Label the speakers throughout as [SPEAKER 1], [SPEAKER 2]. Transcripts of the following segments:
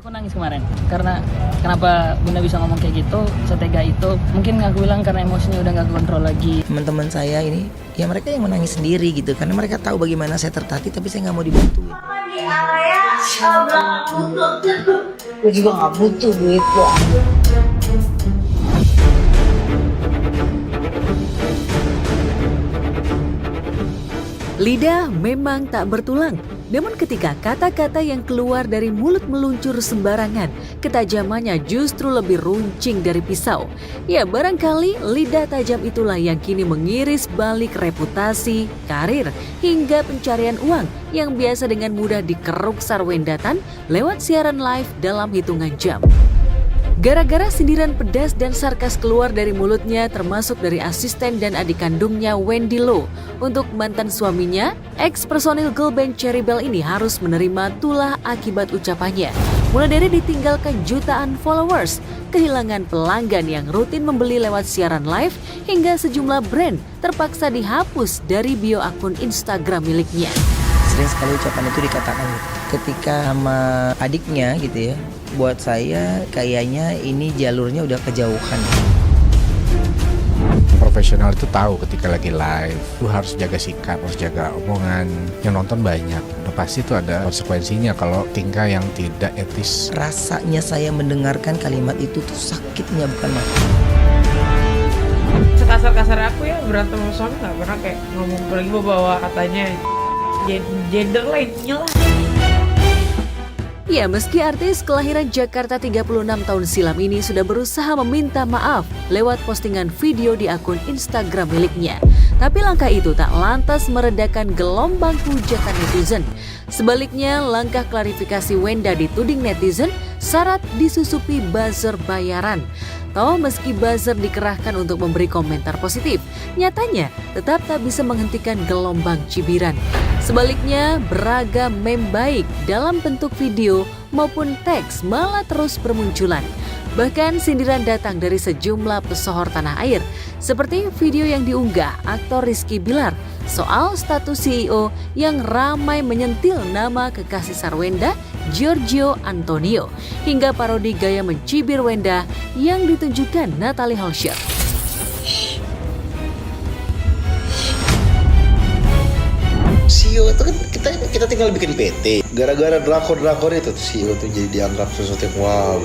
[SPEAKER 1] Aku nangis kemarin karena kenapa Bunda bisa ngomong kayak gitu, setega itu. Mungkin aku bilang karena emosinya udah gak kontrol lagi.
[SPEAKER 2] Teman-teman saya ini, ya mereka yang menangis sendiri gitu, karena mereka tahu bagaimana saya tertatih, tapi saya nggak mau dibantuin.
[SPEAKER 3] Di area gue juga nggak butuh duit kok.
[SPEAKER 4] Lidah memang tak bertulang, namun ketika kata-kata yang keluar dari mulut meluncur sembarangan, ketajamannya justru lebih runcing dari pisau. Ya, barangkali lidah tajam itulah yang kini mengiris balik reputasi, karir, hingga pencarian uang yang biasa dengan mudah dikeruk Sarwendatan lewat siaran live dalam hitungan jam. Gara-gara sindiran pedas dan sarkas keluar dari mulutnya, termasuk dari asisten dan adik kandungnya Wendy Lo, untuk mantan suaminya, ex-personil girl band Cherry Bell ini harus menerima tulah akibat ucapannya. Mulai dari ditinggalkan jutaan followers, kehilangan pelanggan yang rutin membeli lewat siaran live, hingga sejumlah brand terpaksa dihapus dari bio akun Instagram miliknya.
[SPEAKER 2] Sering sekali ucapan itu dikatakan gitu. Ketika sama adiknya gitu ya, buat saya kayaknya ini jalurnya udah kejauhan.
[SPEAKER 5] Profesional itu tahu ketika lagi live, lu harus jaga sikap, harus jaga omongan, yang nonton banyak. Udah pasti itu ada konsekuensinya kalau tingkah yang tidak etis.
[SPEAKER 2] Rasanya saya mendengarkan kalimat itu tuh sakitnya bukan main.
[SPEAKER 6] Sekasar-kasar aku ya berantem sama suami nggak pernah kayak ngomong lagi bawa katanya gender lainnya lah.
[SPEAKER 4] Ya, meski artis kelahiran Jakarta 36 tahun silam ini sudah berusaha meminta maaf lewat postingan video di akun Instagram miliknya, tapi langkah itu tak lantas meredakan gelombang hujatan netizen. Sebaliknya, langkah klarifikasi Wenda dituding netizen syarat disusupi buzzer bayaran. Toh meski buzzer dikerahkan untuk memberi komentar positif, nyatanya tetap tak bisa menghentikan gelombang cibiran. Sebaliknya, beragam meme baik dalam bentuk video maupun teks malah terus bermunculan. Bahkan sindiran datang dari sejumlah pesohor tanah air, seperti video yang diunggah aktor Rizky Bilar soal status CEO yang ramai menyentil nama kekasih Sarwenda, Giorgio Antonio, hingga parodi gaya mencibir Wenda yang ditunjukkan Natalie Holscher.
[SPEAKER 7] CEO itu kan kita tinggal bikin PT. Gara-gara drakor itu CEO tuh jadi dianggap sesuatu yang wow.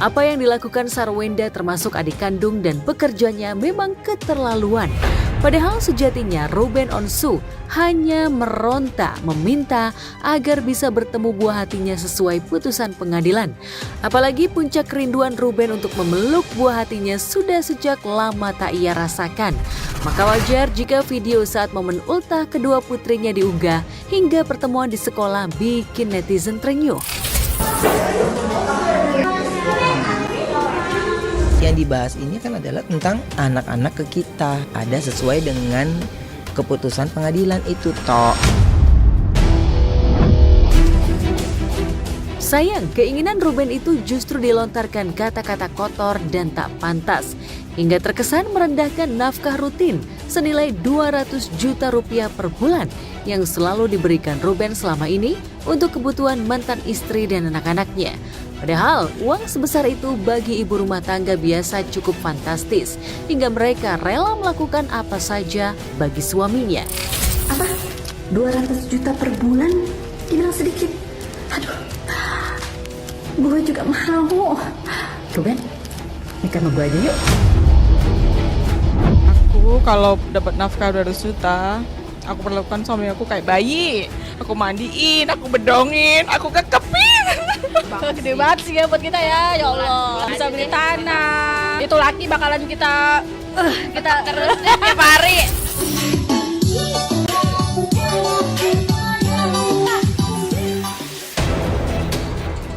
[SPEAKER 4] Apa yang dilakukan Sarwenda termasuk adik kandung dan pekerjanya memang keterlaluan. Padahal sejatinya Ruben Onsu hanya meronta meminta agar bisa bertemu buah hatinya sesuai putusan pengadilan. Apalagi puncak kerinduan Ruben untuk memeluk buah hatinya sudah sejak lama tak ia rasakan. Maka wajar jika video saat momen ultah kedua putrinya diunggah hingga pertemuan di sekolah bikin netizen terenyuh.
[SPEAKER 2] Yang dibahas ini kan adalah tentang anak-anak ke kita. Ada sesuai dengan keputusan pengadilan itu toh.
[SPEAKER 4] Sayang, keinginan Ruben itu justru dilontarkan kata-kata kotor dan tak pantas, hingga terkesan merendahkan nafkah rutin senilai 200 juta rupiah per bulan yang selalu diberikan Ruben selama ini untuk kebutuhan mantan istri dan anak-anaknya. Padahal uang sebesar itu bagi ibu rumah tangga biasa cukup fantastis, hingga mereka rela melakukan apa saja bagi suaminya.
[SPEAKER 8] Apa? 200 juta per bulan? Dibilang sedikit. Aduh, gue juga mau. Ruben, nikah sama gue aja yuk.
[SPEAKER 6] Aku kalau dapat nafkah 200 juta, aku perlakukan suami aku kayak bayi. Aku mandiin, aku bedongin, aku kekepin.
[SPEAKER 9] Gede banget sih ya buat kita ya Allah. Bisa beli tanah. Itu laki bakalan kita terus tiap hari.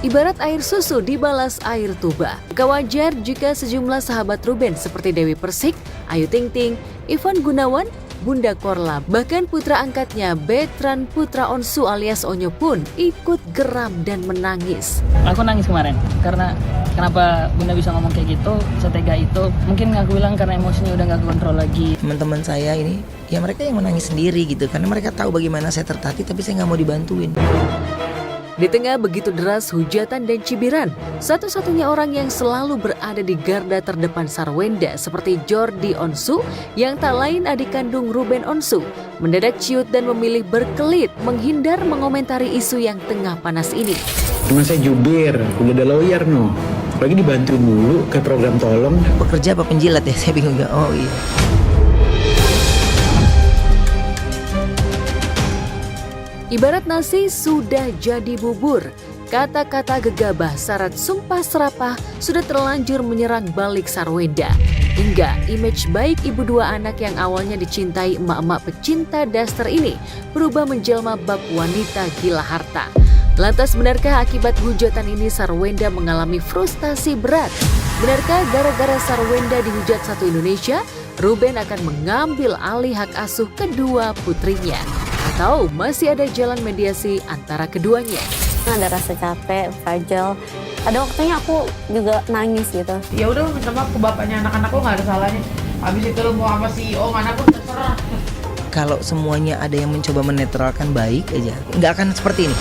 [SPEAKER 4] Ibarat air susu dibalas air tuba. Gak wajar jika sejumlah sahabat Ruben seperti Dewi Persik, Ayu Ting Ting, Ivan Gunawan, Bunda Korla, bahkan putra angkatnya Betran Putra Onsu alias Onyo pun ikut geram dan menangis.
[SPEAKER 1] Aku nangis kemarin karena kenapa Bunda bisa ngomong kayak gitu, setega itu. Mungkin aku bilang karena emosinya udah gak kontrol lagi.
[SPEAKER 2] Teman-teman saya ini, ya mereka yang menangis sendiri gitu, karena mereka tahu bagaimana saya tertatih, tapi saya nggak mau dibantuin.
[SPEAKER 4] Di tengah begitu deras hujatan dan cibiran, satu-satunya orang yang selalu berada di garda terdepan Sarwenda seperti Jordi Onsu yang tak lain adik kandung Ruben Onsu mendadak ciut dan memilih berkelit menghindar mengomentari isu yang tengah panas ini.
[SPEAKER 10] Cuma saya jubir, udah ada lawyer no. Lagi dibantuin dulu ke program tolong.
[SPEAKER 2] Pekerja apa penjilat ya? Saya bingung. Oh iya.
[SPEAKER 4] Ibarat nasi sudah jadi bubur, kata-kata gegabah syarat sumpah serapah sudah terlanjur menyerang balik Sarwenda. Hingga image baik ibu dua anak yang awalnya dicintai emak-emak pecinta daster ini berubah menjelma bab wanita gila harta. Lantas benarkah akibat hujatan ini Sarwenda mengalami frustasi berat? Benarkah gara-gara Sarwenda dihujat satu Indonesia, Ruben akan mengambil alih hak asuh kedua putrinya? Atau masih ada jalan mediasi antara keduanya?
[SPEAKER 11] Ada rasa capek, fragile. Ada waktunya aku juga nangis gitu.
[SPEAKER 6] Ya udah minta maaf ke bapaknya anak-anak lo, nggak ada salahnya. Habis itu lo mau sama CEO mana pun terserah.
[SPEAKER 2] Kalau semuanya ada yang mencoba menetralkan baik aja, nggak akan seperti ini.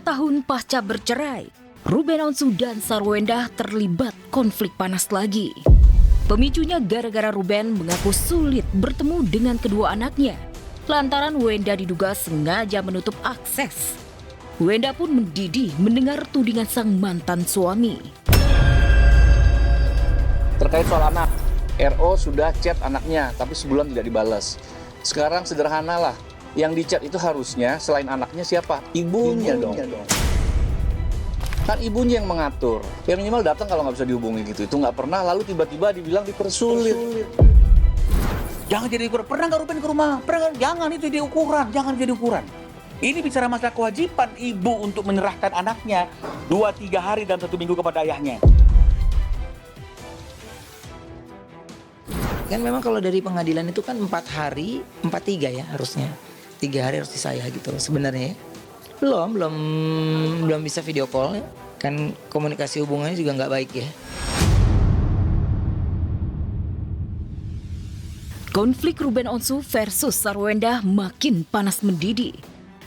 [SPEAKER 12] Tahun pasca bercerai, Ruben Onsu dan Sarwenda terlibat konflik panas lagi. Pemicunya gara-gara Ruben mengaku sulit bertemu dengan kedua anaknya, lantaran Wenda diduga sengaja menutup akses. Wenda pun mendidih mendengar tudingan sang mantan suami.
[SPEAKER 13] Terkait soal anak, RO sudah chat anaknya, tapi sebulan tidak dibalas. Sekarang sederhanalah. Yang di chat itu harusnya selain anaknya siapa? Ibunya dong. Kan ibunya yang mengatur. Ya minimal datang kalau nggak bisa dihubungi gitu. Itu nggak pernah, lalu tiba-tiba dibilang dipersulit.
[SPEAKER 14] Jangan jadi ukuran. Pernah nggak Ruben ke rumah? Pernah? Jangan itu jadi ukuran. Jangan jadi ukuran. Ini bicara masalah kewajiban ibu untuk menyerahkan anaknya 2-3 hari dalam 1 minggu kepada ayahnya.
[SPEAKER 2] Kan memang kalau dari pengadilan itu kan 4 hari, 4-3 ya harusnya. 3 hari harus disayah gitu sebenarnya ya. Belum bisa video call ya. Kan komunikasi hubungannya juga nggak baik ya.
[SPEAKER 12] Konflik Ruben Onsu versus Sarwenda makin panas mendidih.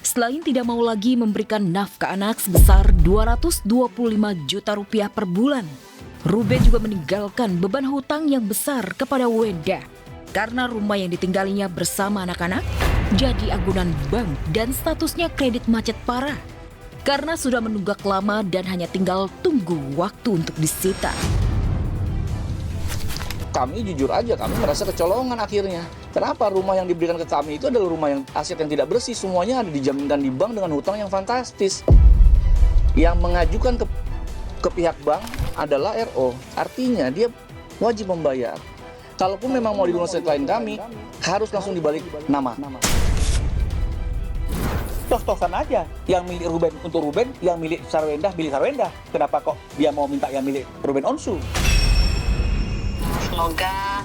[SPEAKER 12] Selain tidak mau lagi memberikan nafkah anak sebesar 225 juta rupiah per bulan, Ruben juga meninggalkan beban hutang yang besar kepada Wenda. Karena rumah yang ditinggalinya bersama anak-anak jadi agunan bank dan statusnya kredit macet parah. Karena sudah menunggak lama dan hanya tinggal tunggu waktu untuk disita.
[SPEAKER 13] Kami jujur aja, kami merasa kecolongan akhirnya. Kenapa rumah yang diberikan ke kami itu adalah rumah yang aset yang tidak bersih. Semuanya ada dijaminkan di bank dengan hutang yang fantastis. Yang mengajukan ke pihak bank adalah RO. Artinya dia wajib membayar. Kalaupun memang mau dilunasi klien kami, harus langsung dibalik nama.
[SPEAKER 14] Tos-tosan aja. Yang milik Ruben untuk Ruben, yang milik Sarwenda milik Sarwenda. Kenapa kok dia mau minta yang milik Ruben Onsu?
[SPEAKER 11] Semoga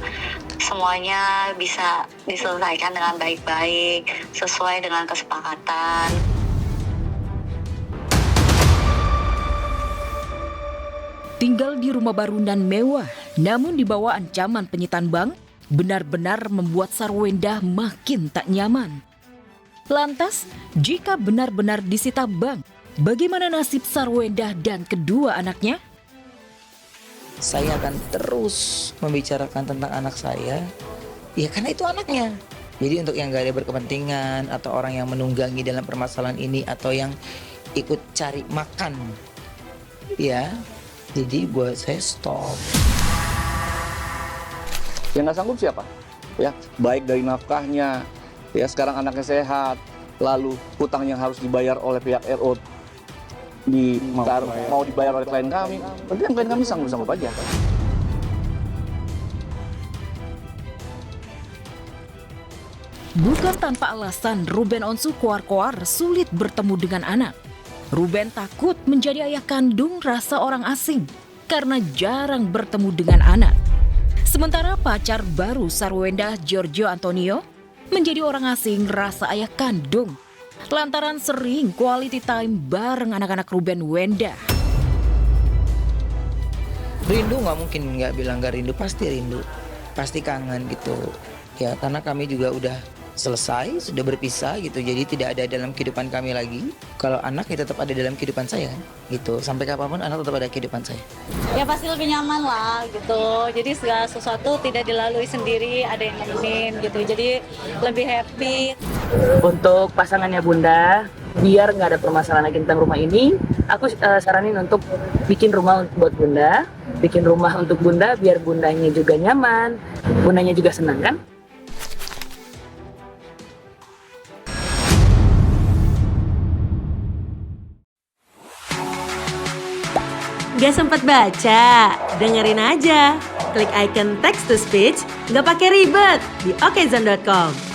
[SPEAKER 11] semuanya bisa diselesaikan dengan baik-baik, sesuai dengan kesepakatan.
[SPEAKER 12] Tinggal di rumah baru dan mewah, namun di bawah ancaman penyitaan bank, benar-benar membuat Sarwenda makin tak nyaman. Lantas, jika benar-benar disita bank, bagaimana nasib Sarwenda dan kedua anaknya?
[SPEAKER 2] Saya akan terus membicarakan tentang anak saya, ya karena itu anaknya. Jadi untuk yang gak ada berkepentingan, atau orang yang menunggangi dalam permasalahan ini, atau yang ikut cari makan, ya, jadi buat saya stop.
[SPEAKER 13] Yang nggak sanggup siapa? Ya, baik dari nafkahnya, ya sekarang anaknya sehat, lalu hutang yang harus dibayar oleh pihak RO mau dibayar oleh klien kami. Berarti yang klien kami sanggup-sanggup aja.
[SPEAKER 12] Bukan tanpa alasan Ruben Onsu koar-koar sulit bertemu dengan anak. Ruben takut menjadi ayah kandung rasa orang asing karena jarang bertemu dengan anak. Sementara pacar baru Sarwenda, Giorgio Antonio, menjadi orang asing rasa ayah kandung lantaran sering quality time bareng anak-anak Ruben Wenda.
[SPEAKER 2] Rindu nggak mungkin nggak bilang nggak rindu, pasti rindu, pasti kangen gitu ya, karena kami juga udah selesai, sudah berpisah gitu, jadi tidak ada dalam kehidupan kami lagi. Kalau anak ya tetap ada dalam kehidupan saya gitu, sampai kapanpun anak tetap ada kehidupan saya.
[SPEAKER 11] Ya pasti lebih nyaman lah gitu, jadi segala sesuatu tidak dilalui sendiri, ada yang nemenin gitu, jadi lebih happy.
[SPEAKER 1] Untuk pasangannya Bunda, biar nggak ada permasalahan lagi tentang rumah ini, aku saranin untuk bikin rumah buat Bunda, bikin rumah untuk Bunda biar Bundanya juga nyaman, Bundanya juga senang kan?
[SPEAKER 15] Gak sempat baca? Dengerin aja. Klik icon text to speech, gak pakai ribet di okezone.com.